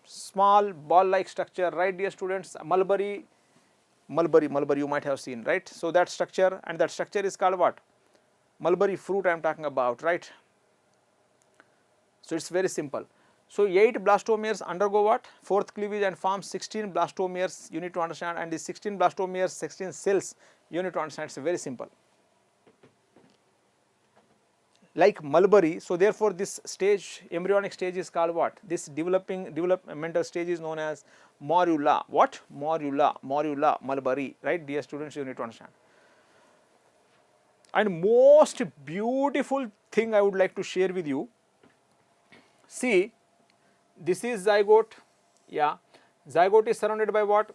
small ball like structure, right dear students, mulberry you might have seen, right. So that structure, and that structure is called what? Mulberry fruit I am talking about, right. So it is very simple. So 8 blastomeres undergo what? Fourth cleavage and form 16 blastomeres, you need to understand, and these 16 blastomeres, 16 cells, you need to understand, it is very simple. Like mulberry, so therefore this stage, embryonic stage is called what? This developmental stage is known as morula. What? Morula, mulberry, right dear students, you need to understand. And most beautiful thing I would like to share with you, see, this is zygote, yeah, zygote is surrounded by what?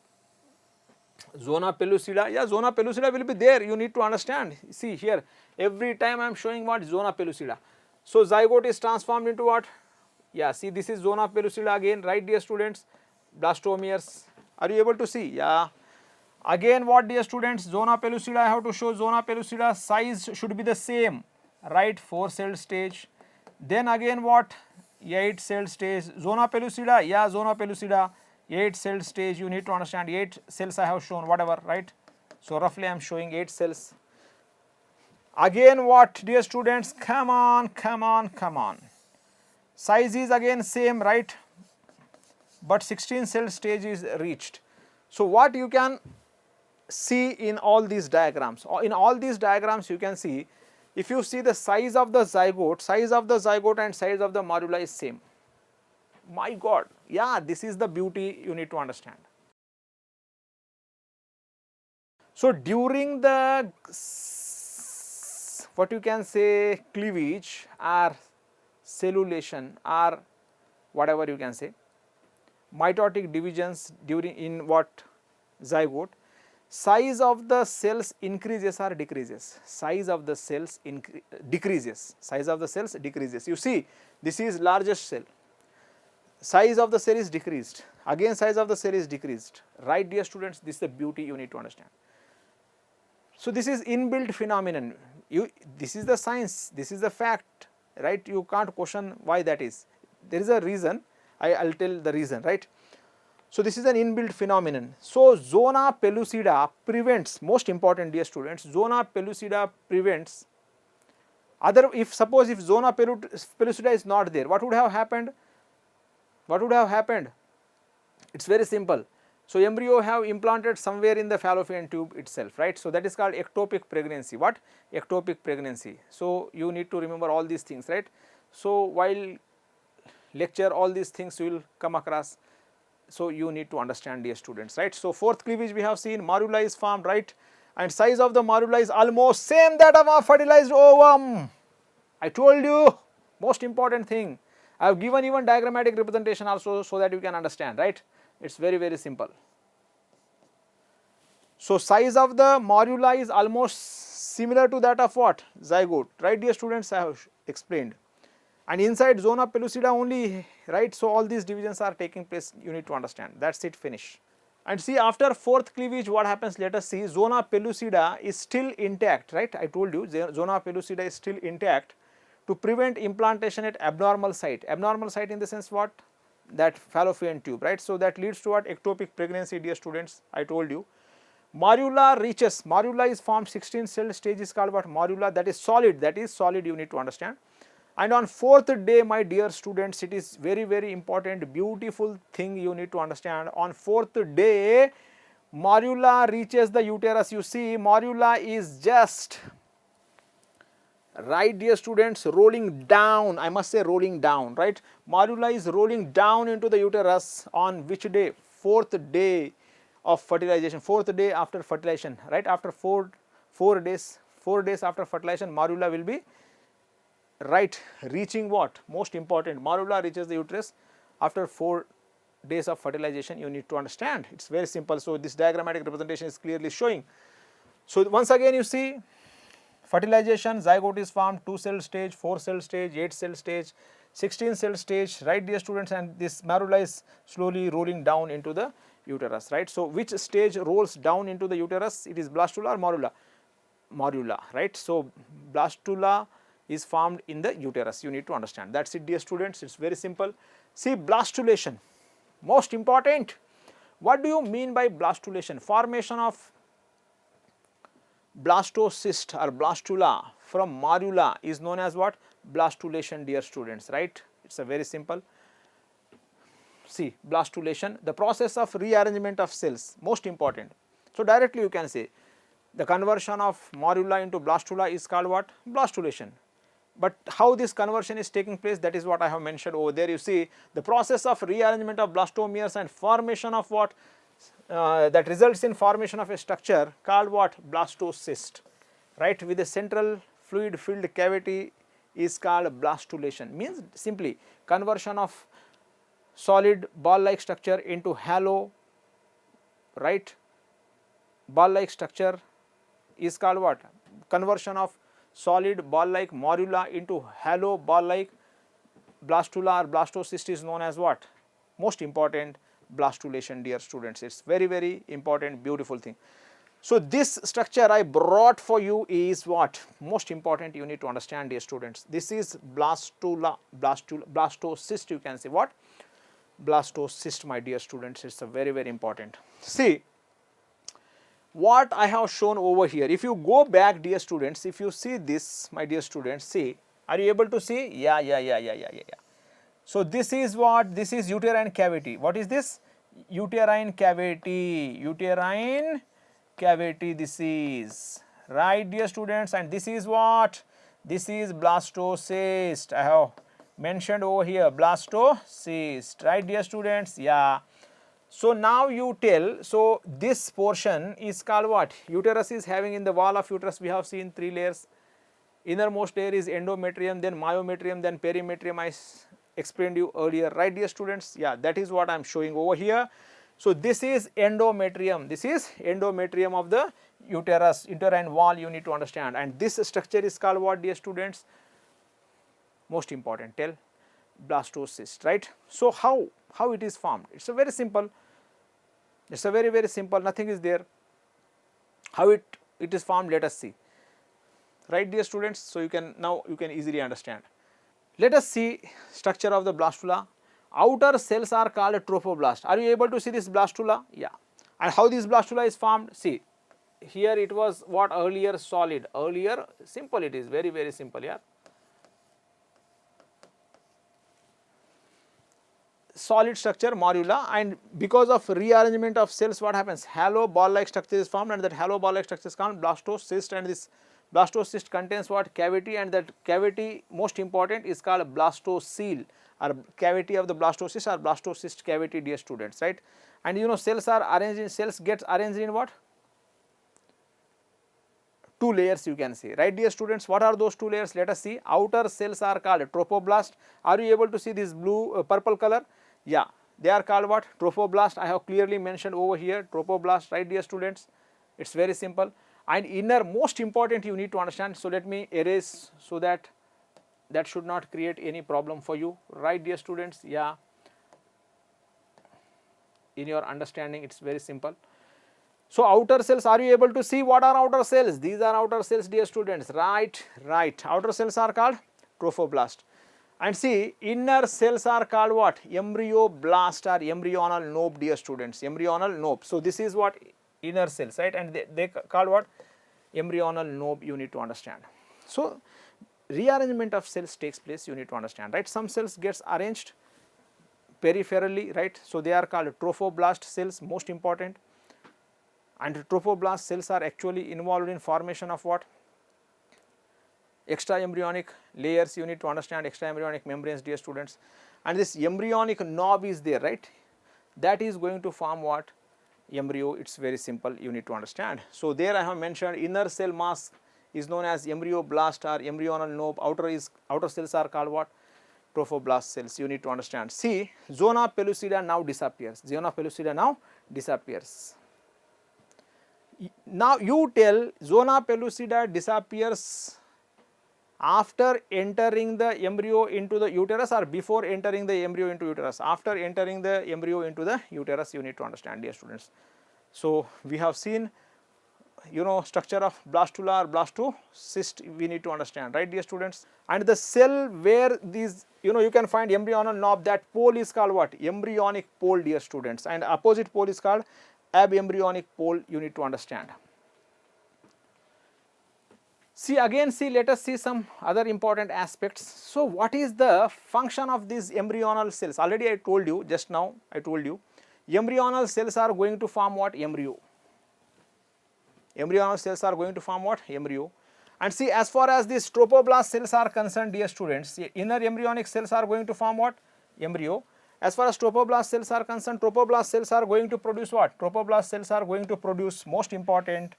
Zona pellucida, yeah, zona pellucida will be there, you need to understand. See here, every time I am showing what? Zona pellucida. So zygote is transformed into what? Yeah, see, this is zona pellucida again, right dear students, blastomeres, are you able to see? Yeah, again what dear students? Zona pellucida, I have to show zona pellucida, size should be the same, right, 4 cell stage. Then again what? 8 cell stage. Zona pellucida, yeah, zona pellucida, 8 cell stage, you need to understand, 8 cells I have shown, whatever, right. So roughly I am showing 8 cells. Again what dear students? Come on. Size is again same, right, but 16 cell stage is reached. So what you can see in all these diagrams? In all these diagrams you can see if you see the size of the zygote and size of the morula is same. My God, yeah, this is the beauty you need to understand. So during the what you can say cleavage or cellulation or whatever you can say, mitotic divisions during in what zygote, size of the cells increases or decreases? Size of the cells decreases. Size of the cells decreases. You see, this is largest cell. Size of the cell is decreased. Again, size of the cell is decreased. Right, dear students? This is the beauty you need to understand. So this is inbuilt phenomenon. This is the science. This is the fact. Right? You can't question why that is. There is a reason. I'll tell the reason. Right? So this is an inbuilt phenomenon. So zona pellucida prevents, most important dear students, zona pellucida prevents if suppose if zona pellucida is not there, what would have happened? What would have happened? It's very simple. So embryo have implanted somewhere in the fallopian tube itself, right? So that is called ectopic pregnancy. What? Ectopic pregnancy. So you need to remember all these things, right? So while lecture, all these things you will come across. So you need to understand, dear students, right? So fourth cleavage we have seen, morula is formed, right? And size of the morula is almost same that of a fertilized ovum. I told you, most important thing. I have given even diagrammatic representation also so that you can understand, right? It's very, very simple. So size of the morula is almost similar to that of what? Zygote, right, dear students? I have explained. And inside zona pellucida only, right? So all these divisions are taking place, you need to understand. That's it, finish. And see, after fourth cleavage, what happens? Let us see. Zona pellucida is still intact, right? I told you, zona pellucida is still intact to prevent implantation at abnormal site. Abnormal site in the sense what? That fallopian tube, right? So that leads to what? Ectopic pregnancy, dear students. I told you. Morula reaches. Morula is formed 16 cell stage is called what? Morula. That is solid. That is solid. You need to understand. And on fourth day, my dear students, it is very, very important, beautiful thing you need to understand. On fourth day, morula reaches the uterus. You see, morula is just, right, dear students, rolling down. I must say rolling down, right? Morula is rolling down into the uterus on which day? Fourth day of fertilization. Fourth day after fertilization, right? After 4 days after fertilization, morula will be, right, reaching what? Most important, morula reaches the uterus after 4 days of fertilization. You need to understand. It's very simple. So this diagrammatic representation is clearly showing. So once again you see, fertilization, zygote is formed, 2 cell stage, 4 cell stage, 8 cell stage, 16 cell stage, right, dear students? And this morula is slowly rolling down into the uterus, right? So which stage rolls down into the uterus? It is blastula or morula? Morula, right? So blastula is formed in the uterus. You need to understand. That's it, dear students. It's very simple. See, blastulation, most important. What do you mean by blastulation? Formation of blastocyst or blastula from morula is known as what? Blastulation, dear students, right? It's a very simple. See, blastulation, the process of rearrangement of cells, most important. So directly you can say the conversion of morula into blastula is called what? Blastulation. But how this conversion is taking place, that is what I have mentioned over there. You see, the process of rearrangement of blastomeres and formation of what? That results in formation of a structure called what? Blastocyst, right, with a central fluid filled cavity is called blastulation. Means simply conversion of solid ball like structure into hollow, right, ball like structure is called what? Conversion of solid ball like morula into hollow ball like blastula or blastocyst is known as what? Most important, blastulation, dear students. It's very, very important, beautiful thing. So this structure I brought for you is what? Most important, you need to understand, dear students. This is blastocyst, you can say what? Blastocyst, my dear students. It's a very, very important. See, what I have shown over here, if you go back, dear students, if you see this, my dear students, see, are you able to see? Yeah. So this is what? This is uterine cavity. What is this? Uterine cavity. Uterine cavity this is, right, dear students? And this is what? This is blastocyst. I have mentioned over here blastocyst, right dear students? Yeah. So now you tell, so this portion is called what? Uterus is having, in the wall of uterus we have seen 3 layers. Innermost layer is endometrium, then myometrium, then perimetrium. I explained you earlier, right dear students? Yeah, that is what I am showing over here. So this is endometrium, this is endometrium of the uterus, uterine wall, you need to understand. And this structure is called what dear students? Most important, tell. Blastocyst, right? So how it is formed? It's a very simple, it's a very simple, nothing is there. How it is formed, let us see, right dear students? So you can, now you can easily understand. Let us see structure of the blastula. Outer cells are called trophoblast. Are you able to see this blastula? Yeah. And how this blastula is formed? See, here it was what, earlier solid, earlier simple, it is very simple. Yeah, solid structure, morula, and because of rearrangement of cells, what happens? Halo ball like structure is formed, and that halo ball like structure is called blastocyst. And this blastocyst contains what? Cavity, and that cavity, most important, is called blastocele, or cavity of the blastocyst, or blastocyst cavity, dear students, right? And you know, cells are arranged in, cells gets arranged in what? 2 layers, you can say, right dear students? What are those 2 layers? Let us see. Outer cells are called trophoblast. Are you able to see this blue purple color? Yeah, they are called what? Trophoblast. I have clearly mentioned over here, trophoblast, right dear students? It's very simple. And inner, most important, you need to understand. So let me erase, so that that should not create any problem for you, right dear students? Yeah, in your understanding, it's very simple. So outer cells, are you able to see what are outer cells? These are outer cells, dear students, right? Right. Outer cells are called trophoblast. And see, inner cells are called what? Embryoblast, or embryonal nope, dear students, embryonal nope. So this is what? Inner cells, right? And they called what? Embryonal nope, you need to understand. So rearrangement of cells takes place, you need to understand, right? Some cells gets arranged peripherally, right? So they are called trophoblast cells, most important. And trophoblast cells are actually involved in formation of what? Extra embryonic layers, you need to understand, extra embryonic membranes, dear students. And this embryonic knob is there, right? That is going to form what? Embryo. It's very simple, you need to understand. So there I have mentioned, inner cell mass is known as embryoblast or embryonal knob. Outer cells are called what? Trophoblast cells, you need to understand. See, zona pellucida now disappears. Zona pellucida now disappears. Now you tell, zona pellucida disappears after entering the embryo into the uterus, or before entering the embryo into uterus? After entering the embryo into the uterus, you need to understand, dear students. So we have seen, you know, structure of blastula or blastocyst, we need to understand, right dear students? And the cell where these, you know, you can find embryonal knob, that pole is called what? Embryonic pole, dear students. And opposite pole is called abembryonic pole, you need to understand. See, again, see, let us see some other important aspects. So what is the function of these embryonal cells? Already I told you, just now I told you, embryonal cells are going to form what? Embryo. Embryonal cells are going to form what? Embryo. And see, as far as these trophoblast cells are concerned, dear students, see, inner embryonic cells are going to form what? Embryo. As far as trophoblast cells are concerned, trophoblast cells are going to produce what? Trophoblast cells are going to produce, most important,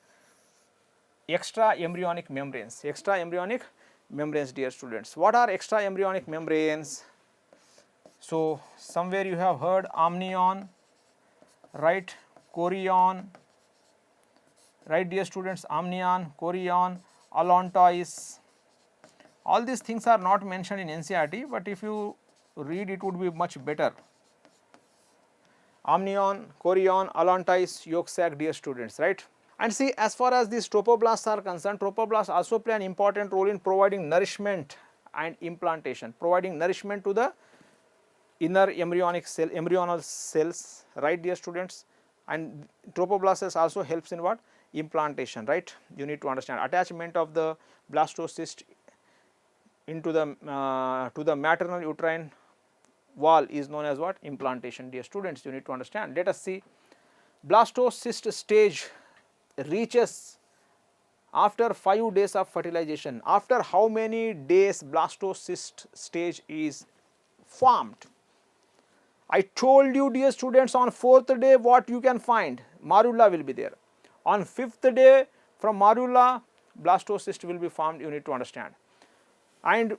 extra embryonic membranes. Extra embryonic membranes, dear students. What are extra embryonic membranes? So somewhere you have heard amnion, right? chorion, right dear students? Amnion, chorion, allantois. All these things are not mentioned in NCERT, but if you read, it would be much better. Amnion, chorion, allantois, yolk sac, dear students, right? And see, as far as these trophoblasts are concerned, trophoblasts also play an important role in providing nourishment and implantation, providing nourishment to the inner embryonic cell, embryonal cells, right dear students? And trophoblasts also helps in what? Implantation, right? You need to understand attachment of the blastocyst into the to the maternal uterine wall is known as what? Implantation, dear students, you need to understand. Let us see, blastocyst stage reaches after 5 days of fertilization. After how many days blastocyst stage is formed? I told you, dear students, on 4th day what you can find, morula will be there. On 5th day from morula blastocyst will be formed, you need to understand. And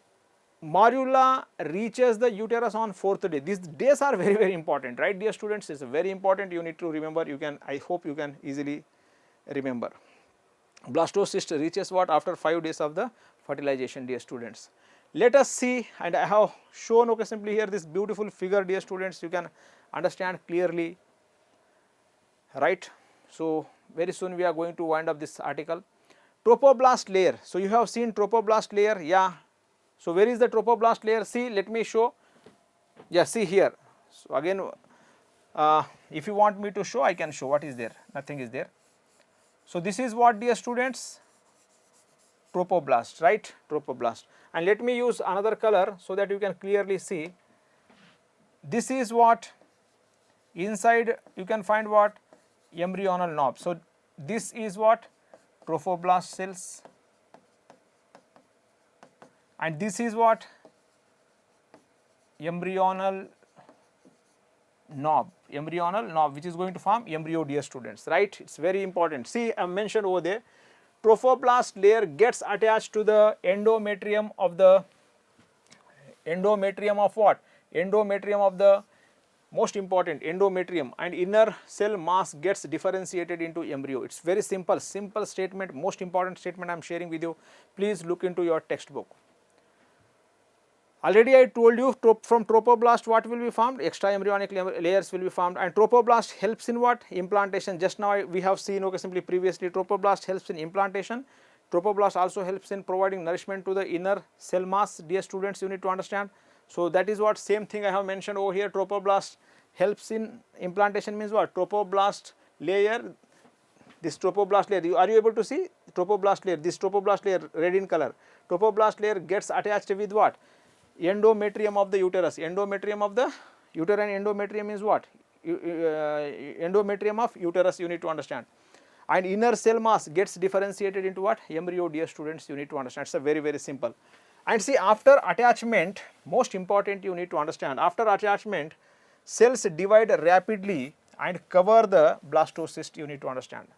morula reaches the uterus on 4th day. These days are very, very important, right, dear students? It's very important, you need to remember. You can, I hope you can easily remember. Blastocyst reaches what? After 5 days of the fertilization, dear students. Let us see, and I have shown, okay, simply here this beautiful figure, dear students, you can understand clearly, right. So very soon we are going to wind up this article. Trophoblast layer. So you have seen trophoblast layer, yeah. So where is the trophoblast layer? See, let me show. Yeah, see here. So again, if you want me to show, I can show. What is there? Nothing is there. So this is what, dear students, trophoblast, right, trophoblast. And let me use another color so that you can clearly see. This is what inside you can find what? Embryonal knob. So this is what? Trophoblast cells, and this is what? Embryonal knob, which is going to form embryo, dear students, right. It is very important. See, I mentioned over there, trophoblast layer gets attached to the endometrium of the, endometrium of what? Endometrium of the, most important, endometrium, and inner cell mass gets differentiated into embryo. It is very simple, simple statement, most important statement I am sharing with you. Please look into your textbook. Already I told you from trophoblast what will be formed? Extra embryonic layers will be formed, and trophoblast helps in what? Implantation. Just now we have seen, okay, simply previously, trophoblast helps in implantation. Trophoblast also helps in providing nourishment to the inner cell mass, dear students, you need to understand. So that is what, same thing I have mentioned over here. Trophoblast helps in implantation means what? Trophoblast layer, this trophoblast layer, are you able to see? Trophoblast layer, this trophoblast layer red in color, trophoblast layer gets attached with what? Endometrium of the uterus. Endometrium of the uterine endometrium is what? Endometrium of uterus, you need to understand. And inner cell mass gets differentiated into what? Embryo, dear students, you need to understand. It's a very, very simple. And see, after attachment, most important you need to understand, after attachment, cells divide rapidly and cover the blastocyst, you need to understand.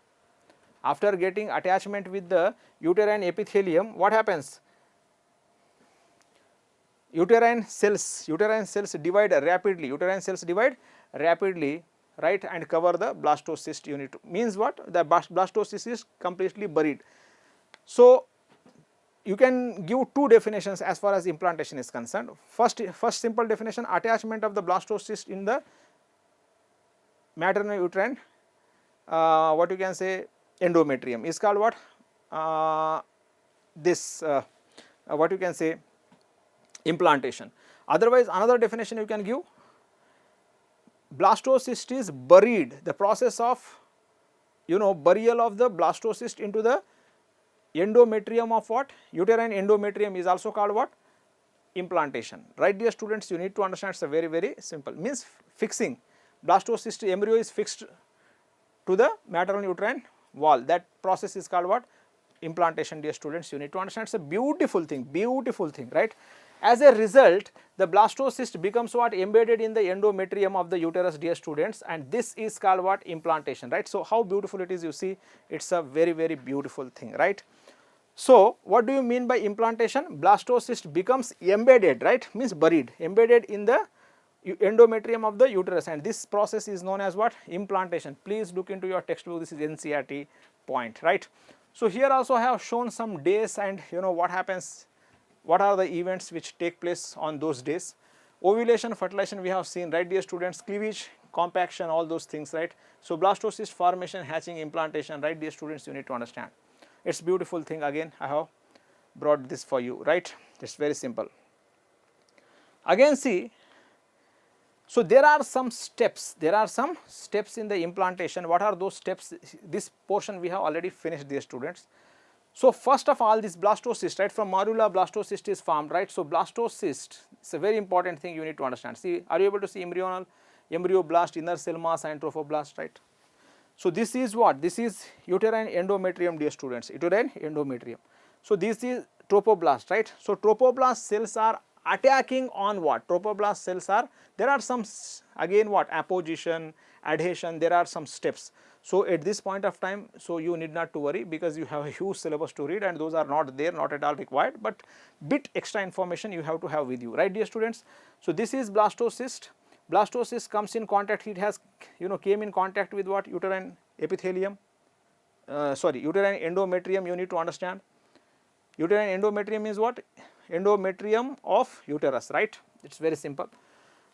After getting attachment with the uterine epithelium, what happens? Uterine cells divide rapidly, right, and cover the blastocyst, you need to, means what? The blastocyst is completely buried. So you can give two definitions as far as implantation is concerned. First simple definition, attachment of the blastocyst in the maternal uterine, what you can say, endometrium is called what? What you can say, implantation. Otherwise, another definition you can give, blastocyst is buried, the process of, you know, burial of the blastocyst into the endometrium of what? Uterine endometrium is also called what? Implantation, right, dear students, you need to understand. It's a very, very simple, means fixing, blastocyst embryo is fixed to the maternal uterine wall, that process is called what? Implantation, dear students, you need to understand. It's a beautiful thing, right. As a result, the blastocyst becomes what? Embedded in the endometrium of the uterus, dear students, and this is called what? Implantation, right. So how beautiful it is, you see, it's a very, very beautiful thing, right. So what do you mean by implantation? Blastocyst becomes embedded, right, means buried, embedded in the endometrium of the uterus, and this process is known as what? Implantation. Please look into your textbook, this is NCERT point, right. So here also I have shown some days, and you know what happens, what are the events which take place on those days. Ovulation, fertilization we have seen, right, dear students, cleavage, compaction, all those things, right. So blastocyst formation, hatching, implantation, right, dear students, you need to understand. It's beautiful thing, again I have brought this for you, right. It's very simple. Again see, so there are some steps in the implantation. What are those steps? This portion we have already finished, dear students. So first of all, this blastocyst, right, from morula blastocyst is formed, right. So blastocyst is a very important thing you need to understand. See, are you able to see embryo, blast, inner cell mass and trophoblast, right. So this is what? This is uterine endometrium, dear students, uterine endometrium. So this is trophoblast, right? So trophoblast cells are attacking on what? Trophoblast cells are, there are some again what? Apposition, adhesion, there are some steps. So at this point of time, so you need not to worry because you have a huge syllabus to read and those are not there, not at all required, but bit extra information you have to have with you, right dear students. So this is blastocyst. Blastocyst comes in contact, it has came in contact with what? Uterine epithelium, uterine endometrium, you need to understand. Uterine endometrium is what? Endometrium of uterus, right? It is very simple.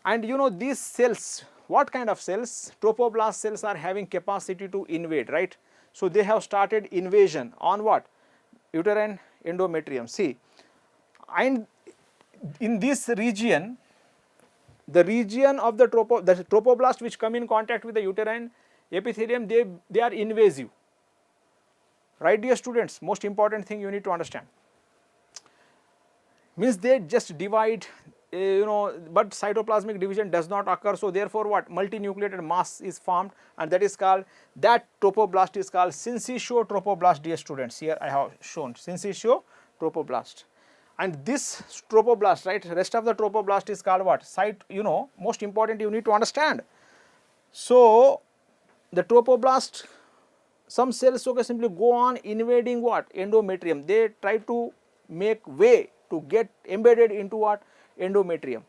And these cells, what kind of cells? Trophoblast cells are having capacity to invade, right? So they have started invasion on what? Uterine endometrium. See, and in this region, the region of the trophoblast which come in contact with the uterine epithelium, they are invasive, right dear students? Most important thing you need to understand. Means they just divide, but cytoplasmic division does not occur. So therefore what? Multinucleated mass is formed and that is called, that trophoblast is called syncytial trophoblast, dear students. Here I have shown syncytial trophoblast. And this trophoblast, right, rest of the trophoblast is called what? Most important you need to understand. So the trophoblast, some cells simply go on invading what? Endometrium. They try to make way to get embedded into what? Endometrium.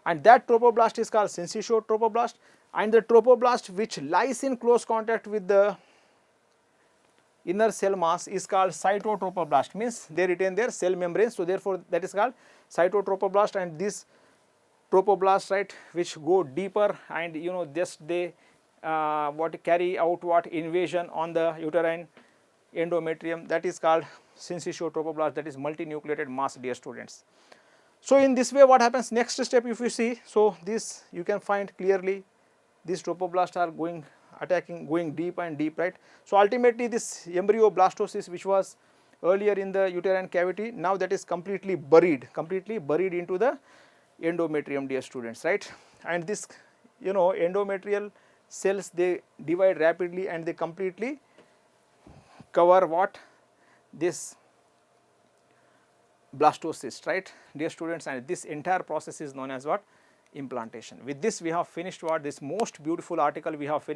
And that trophoblast is called syncytial trophoblast, and the trophoblast which lies in close contact with the inner cell mass is called cytotrophoblast, means they retain their cell membrane. So therefore that is called cytotrophoblast. And this trophoblast, right, which go deeper and just they carry out what? Invasion on the uterine endometrium, that is called syncytial trophoblast, that is multinucleated mass, dear students. So in this way what happens? Next step if you see, so this you can find clearly, these trophoblasts are going deep and deep, right. So ultimately this embryo blastocyst which was earlier in the uterine cavity, now that is completely buried into the endometrium, dear students, right. And this endometrial cells, they divide rapidly and they completely cover what? This blastocyst, right dear students, and this entire process is known as what? Implantation. With this we have finished what? This most beautiful article we have finished.